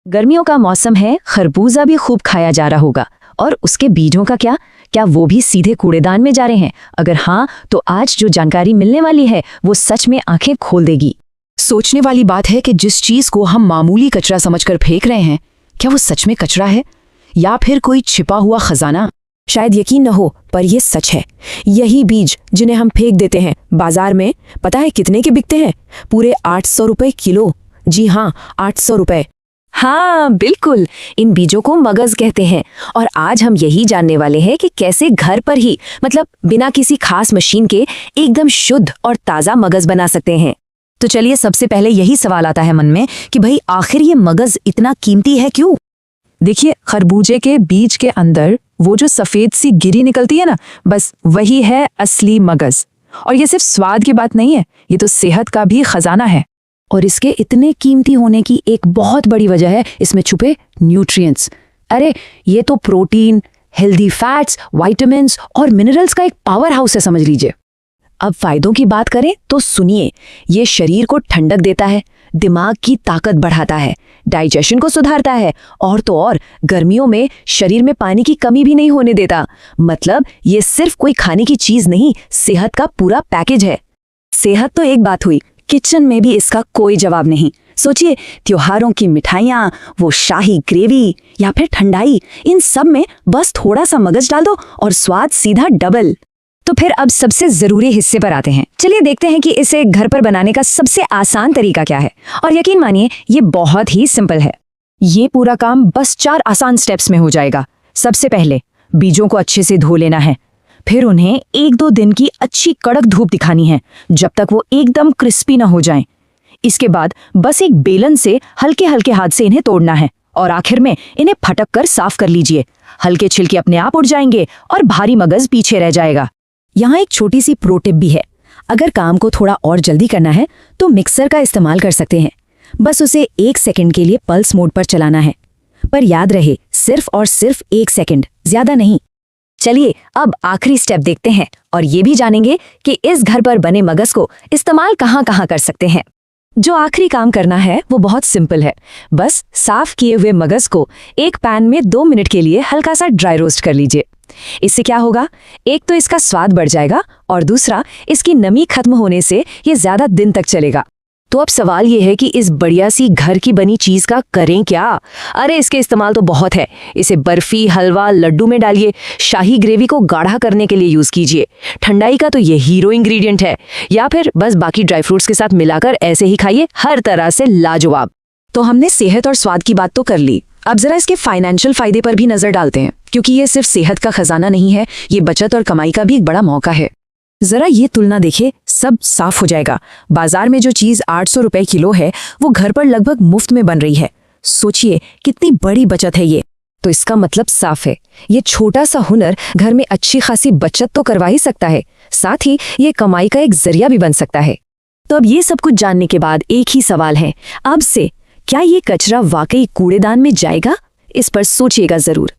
गर्मियों का मौसम है, खरबूजा भी खूब खाया जा रहा होगा। और उसके बीजों का क्या वो भी सीधे कूड़ेदान में जा रहे हैं? अगर हाँ, तो आज जो जानकारी मिलने वाली है वो सच में आंखें खोल देगी। सोचने वाली बात है कि जिस चीज को हम मामूली कचरा समझकर फेंक रहे हैं, क्या वो सच में कचरा है या फिर कोई छिपा हुआ खजाना? शायद यकीन न हो, पर यह सच है। यही बीज जिन्हें हम फेंक देते हैं, बाजार में पता है कितने के बिकते हैं? पूरे 800 रुपए किलो। जी हाँ, 800 रुपए। हाँ बिल्कुल, इन बीजों को मगज कहते हैं। और आज हम यही जानने वाले हैं कि कैसे घर पर ही, मतलब बिना किसी खास मशीन के, एकदम शुद्ध और ताज़ा मगज बना सकते हैं। तो चलिए, सबसे पहले यही सवाल आता है मन में कि भाई आखिर ये मगज इतना कीमती है क्यों? देखिए, खरबूजे के बीज के अंदर वो जो सफेद सी गिरी निकलती है ना, बस वही है असली मगज। और ये सिर्फ स्वाद की बात नहीं है, ये तो सेहत का भी खजाना है। और इसके इतने कीमती होने की एक बहुत बड़ी वजह है इसमें छुपे न्यूट्रिएंट्स। अरे ये तो प्रोटीन, हेल्दी फैट्स, विटामिन्स और मिनरल्स का एक पावर हाउस है, समझ लीजिए। अब फायदों की बात करें तो सुनिए, ये शरीर को ठंडक देता है, दिमाग की ताकत बढ़ाता है, डाइजेशन को सुधारता है, और तो और गर्मियों में शरीर में पानी की कमी भी नहीं होने देता। मतलब ये सिर्फ कोई खाने की चीज नहीं, सेहत का पूरा पैकेज है। सेहत तो एक बात हुई, किचन में भी इसका कोई जवाब नहीं। सोचिए, त्योहारों की मिठाइयाँ, वो शाही ग्रेवी या फिर ठंडाई, इन सब में बस थोड़ा सा मगज डाल दो और स्वाद सीधा डबल। तो फिर अब सबसे जरूरी हिस्से पर आते हैं। चलिए देखते हैं कि इसे घर पर बनाने का सबसे आसान तरीका क्या है। और यकीन मानिए, ये बहुत ही सिंपल है। ये पूरा काम बस 4 आसान स्टेप्स में हो जाएगा। सबसे पहले बीजों को अच्छे से धो लेना है। फिर उन्हें 1-2 दिन की अच्छी कड़क धूप दिखानी है, जब तक वो एकदम क्रिस्पी ना हो जाएं। इसके बाद बस एक बेलन से हल्के हल्के हाथ से इन्हें तोड़ना है और आखिर में इन्हें फटक कर साफ कर लीजिए। हल्के छिलके अपने आप उड़ जाएंगे और भारी मगज पीछे रह जाएगा। यहाँ एक छोटी सी प्रो टिप भी है। अगर काम को थोड़ा और जल्दी करना है तो मिक्सर का इस्तेमाल कर सकते हैं। बस उसे 1 सेकंड के लिए पल्स मोड पर चलाना है, पर याद रहे सिर्फ और सिर्फ 1 सेकंड, ज्यादा नहीं। चलिए अब आखिरी स्टेप देखते हैं और ये भी जानेंगे कि इस घर पर बने मगज को इस्तेमाल कहाँ कहाँ कर सकते हैं। जो आखिरी काम करना है वो बहुत सिंपल है। बस साफ किए हुए मगज को एक पैन में 2 मिनट के लिए हल्का सा ड्राई रोस्ट कर लीजिए। इससे क्या होगा, एक तो इसका स्वाद बढ़ जाएगा और दूसरा इसकी नमी खत्म होने से ये ज्यादा दिन तक चलेगा। तो अब सवाल ये है कि इस बढ़िया सी घर की बनी चीज का करें क्या? अरे इसके इस्तेमाल तो बहुत है। इसे बर्फी, हलवा, लड्डू में डालिए। शाही ग्रेवी को गाढ़ा करने के लिए यूज कीजिए। ठंडाई का तो ये हीरो इंग्रेडिएंट है। या फिर बस बाकी ड्राई फ्रूट्स के साथ मिलाकर ऐसे ही खाइए, हर तरह से लाजवाब। तो हमने सेहत और स्वाद की बात तो कर ली, अब जरा इसके फाइनेंशियल फायदे पर भी नजर डालते हैं, क्योंकि ये सिर्फ सेहत का खजाना नहीं है, ये बचत और कमाई का भी एक बड़ा मौका है। जरा ये तुलना देखिए, सब साफ हो जाएगा। बाजार में जो चीज 800 रुपए किलो है, वो घर पर लगभग मुफ्त में बन रही है। सोचिए कितनी बड़ी बचत है ये। तो इसका मतलब साफ है, ये छोटा सा हुनर घर में अच्छी खासी बचत तो करवा ही सकता है, साथ ही ये कमाई का एक जरिया भी बन सकता है। तो अब ये सब कुछ जानने के बाद एक ही सवाल है, अब से क्या ये कचरा वाकई कूड़ेदान में जाएगा? इस पर सोचिएगा जरूर।